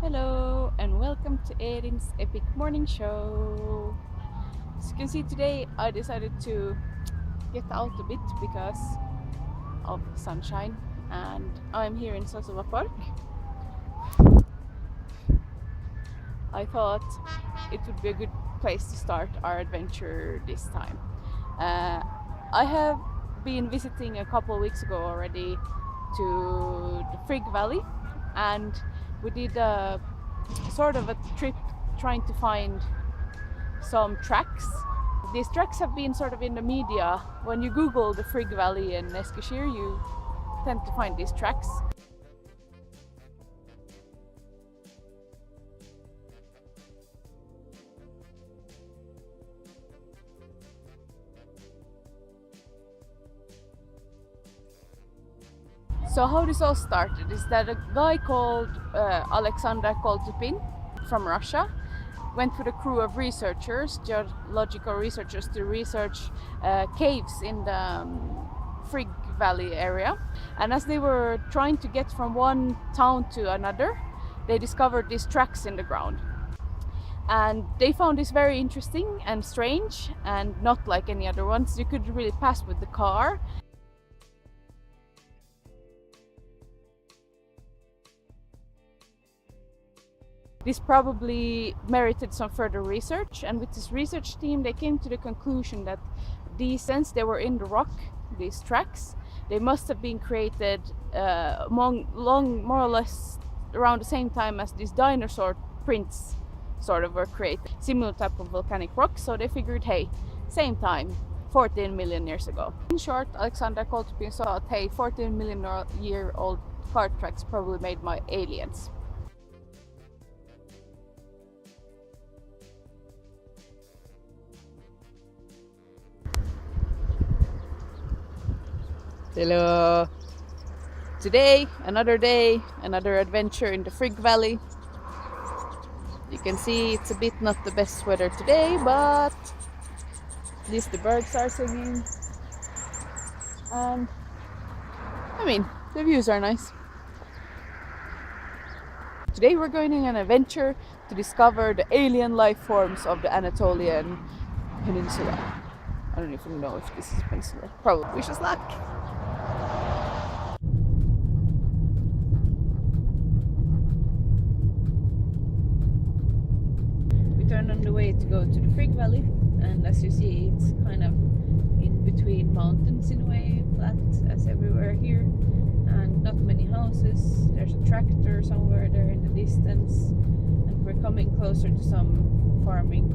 Hello and welcome to Eelin's Epic Morning Show. As you can see today I decided to get out a bit because of sunshine and I'm here in Sosova Park. I thought it would be a good place to start our adventure this time. I have been visiting a couple of weeks ago already to the Phrygian Valley and we did a sort of a trip trying to find some tracks. These tracks have been sort of in the media. When you Google the Phrygian Valley in Eskişehir, you tend to find these tracks. So how this all started is that a guy called Alexander Koltupin from Russia went with a crew of researchers, geological researchers, to research caves in the Phrygian Valley area. And as they were trying to get from one town to another, they discovered these tracks in the ground. And they found this very interesting and strange and not like any other ones. You could really pass with the car. This probably merited some further research, and with this research team they came to the conclusion that since they were in the rock, these tracks, they must have been created more or less around the same time as these dinosaur prints sort of were created, similar type of volcanic rock. So they figured, hey, same time, 14 million years ago. In short, Alexander Koltupin thought, hey, 14 million year old cart tracks probably made by aliens. Hello! Today, another adventure in the Phrygian Valley. You can see it's a bit not the best weather today, but at least the birds are singing. And I mean, the views are nice. Today we're going on an adventure to discover the alien life forms of the Anatolian Peninsula. I don't even know if this is a peninsula. Probably. Wish us luck! Turn on the way to go to the Phrygian Valley, and as you see, it's kind of in between mountains in a way, flat as everywhere here, and not many houses. There's a tractor somewhere there in the distance, and we're coming closer to some farming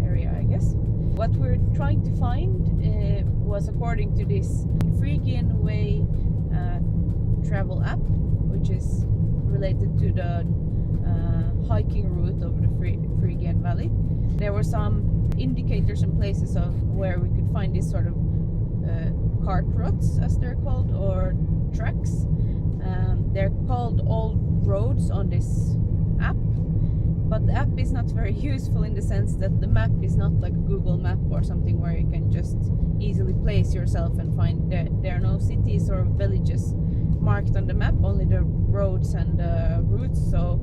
area, I guess. What we're trying to find was according to this Phrygian Way travel app, which is related to the hiking route over the Phrygian Valley. There were some indicators and places of where we could find these sort of cart routes, as they're called, or tracks. They're called old roads on this app, but the app is not very useful in the sense that the map is not like a Google map or something where you can just easily place yourself and find. There are no cities or villages marked on the map, only the roads and the routes, so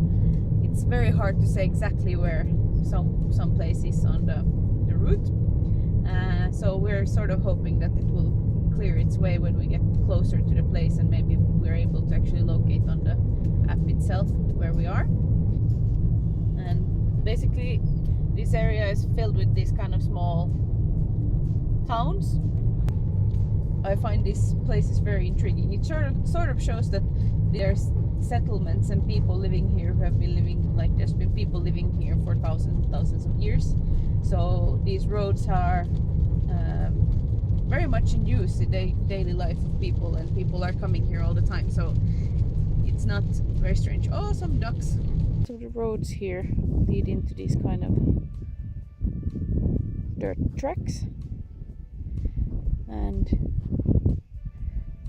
it's very hard to say exactly where some place is on the route. So we're sort of hoping that it will clear its way when we get closer to the place, and maybe we're able to actually locate on the app itself where we are. And basically this area is filled with these kind of small towns. I find this place is very intriguing. It sort of shows that there's settlements and people living here who have been living, like there's been people living here for thousands of years. So these roads are very much in use in the daily life of people, and people are coming here all the time. So it's not very strange. Oh, some ducks. So the roads here lead into these kind of dirt tracks, and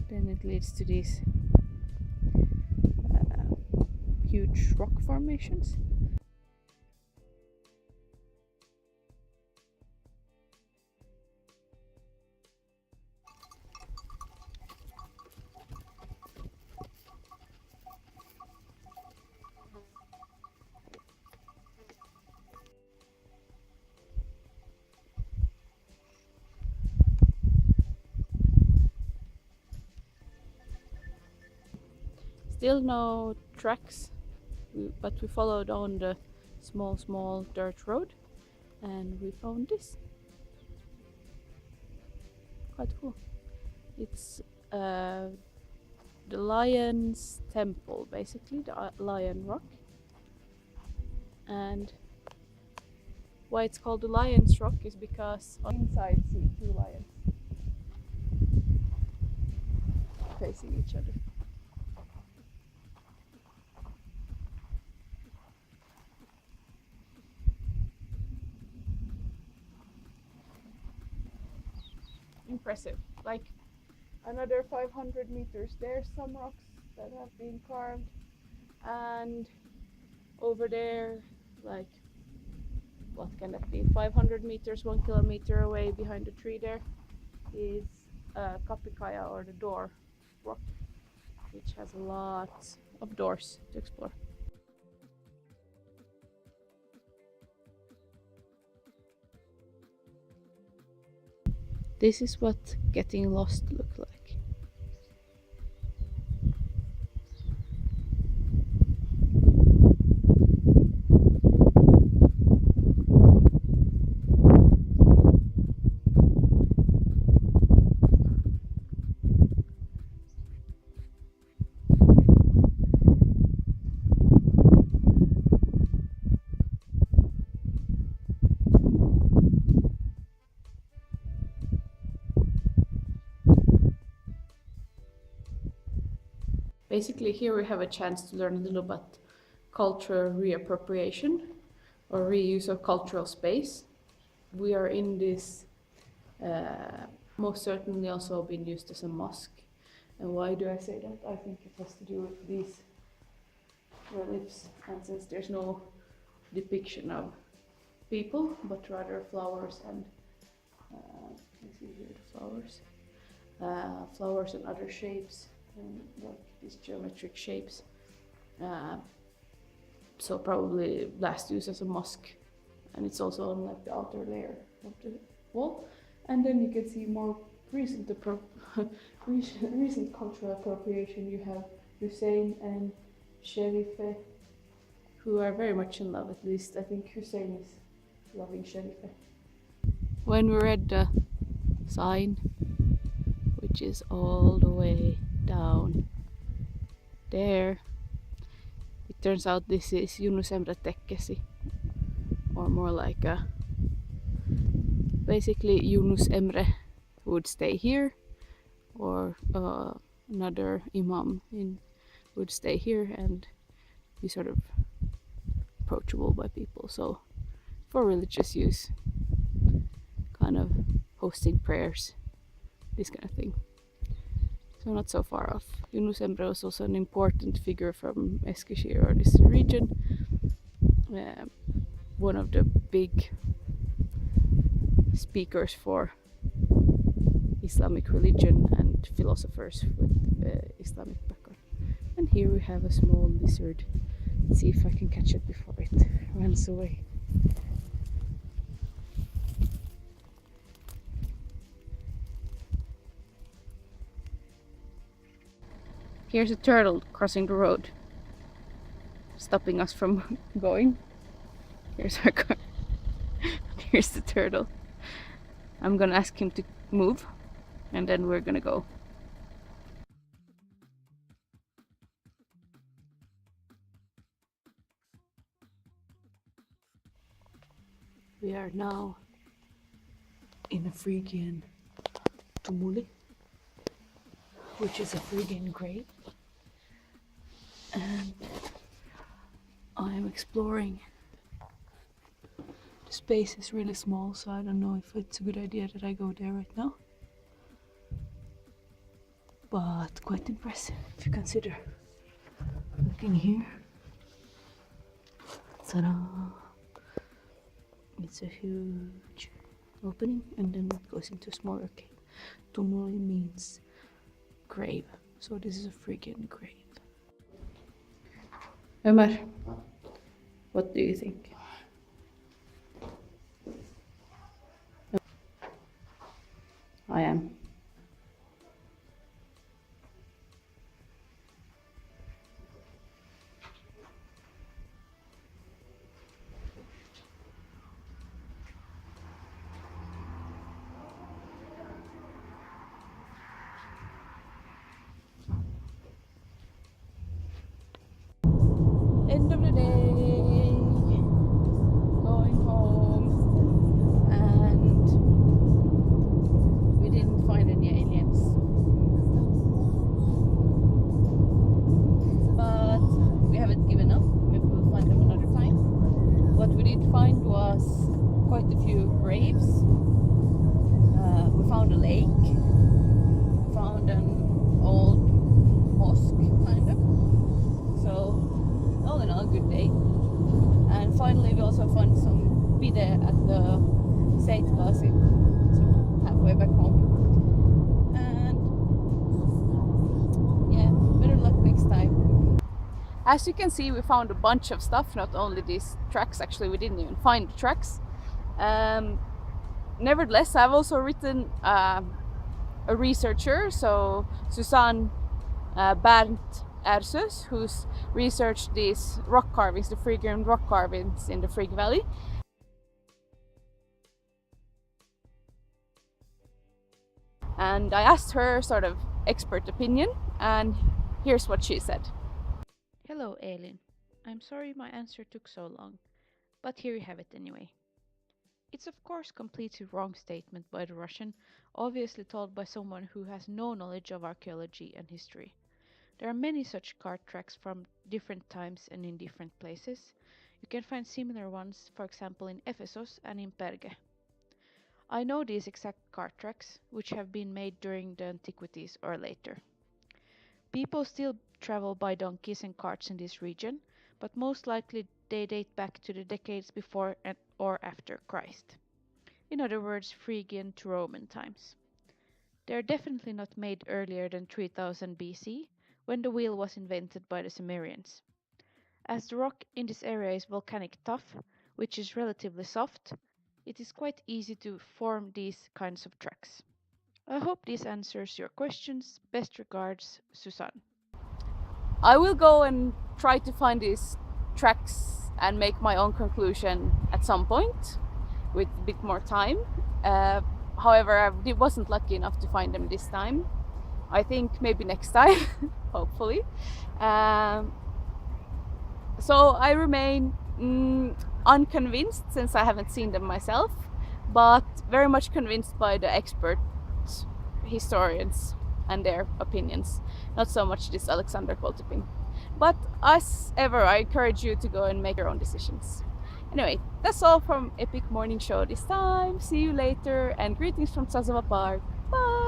then it leads to these huge rock formations. Still no tracks, but we followed on the small dirt road and we found this. Quite cool. It's the lion's temple, basically, the lion rock. And why it's called the lion's rock is because on the inside see two lions facing each other. Impressive. Like another 500 meters, there's some rocks that have been carved, and over there, like, what can that be, 500 meters, 1 kilometer away behind the tree there is Kapikaya, or the door rock, which has a lot of doors to explore. This is what getting lost looks like. Basically, here we have a chance to learn a little about cultural reappropriation or reuse of cultural space. We are in this, most certainly also been used as a mosque. And why do I say that? I think it has to do with these reliefs, and since there's no depiction of people, but rather flowers and you see here the flowers and other shapes, and like these geometric shapes. So probably last used as a mosque, and it's also on like the outer layer of the wall. And then you can see more recent recent cultural appropriation. You have Hussein and Sherife, who are very much in love. At least I think Hussein is loving Sherife. When we read the sign, which is all the way down there, it turns out this is Yunus Emre Tekkesi, or more like a, basically Yunus Emre would stay here, or another imam would stay here and be sort of approachable by people. So for religious use, kind of hosting prayers, this kind of thing. So not so far off. Yunus Emre was also an important figure from Eskişehir, or this region. One of the big speakers for Islamic religion and philosophers with Islamic background. And here we have a small lizard. Let's see if I can catch it before it runs away. Here's a turtle crossing the road, stopping us from going. Here's our car. Here's the turtle. I'm gonna ask him to move, and then we're gonna go. We are now in a Phrygian tumuli, which is a Phrygian grave, and I am exploring. The space is really small, so I don't know if it's a good idea that I go there right now, but quite impressive if you consider looking here. Ta-da! It's a huge opening, and then it goes into a smaller cave. Tumuli means grave, so this is a Phrygian grave. Ömer, what do you think? I am. finally we also found some pide at the Seitgasi, so halfway back home. And yeah, better luck next time. As you can see, we found a bunch of stuff, not only these tracks, actually we didn't even find the tracks. Nevertheless, I've also written a researcher, so Susanne Bernt Ersus, who's researched these rock carvings, the Phrygian rock carvings in the Phrygian Valley. And I asked her sort of expert opinion, and here's what she said. Hello, Eelin. I'm sorry my answer took so long, but here you have it anyway. It's of course completely wrong statement by the Russian, obviously told by someone who has no knowledge of archaeology and history. There are many such cart tracks from different times and in different places. You can find similar ones, for example, in Ephesus and in Perge. I know these exact cart tracks, which have been made during the antiquities or later. People still travel by donkeys and carts in this region, but most likely they date back to the decades before and or after Christ. In other words, Phrygian to Roman times. They are definitely not made earlier than 3000 BC, when the wheel was invented by the Sumerians. As the rock in this area is volcanic tuff, which is relatively soft, it is quite easy to form these kinds of tracks. I hope this answers your questions. Best regards, Susanne. I will go and try to find these tracks and make my own conclusion at some point with a bit more time. However, I wasn't lucky enough to find them this time. I think maybe next time, hopefully. So I remain unconvinced since I haven't seen them myself, but very much convinced by the expert historians and their opinions, not so much this Alexander Koltepin. But as ever, I encourage you to go and make your own decisions. Anyway, that's all from Epic Morning Show this time. See you later, and greetings from Jahzzar Park. Bye!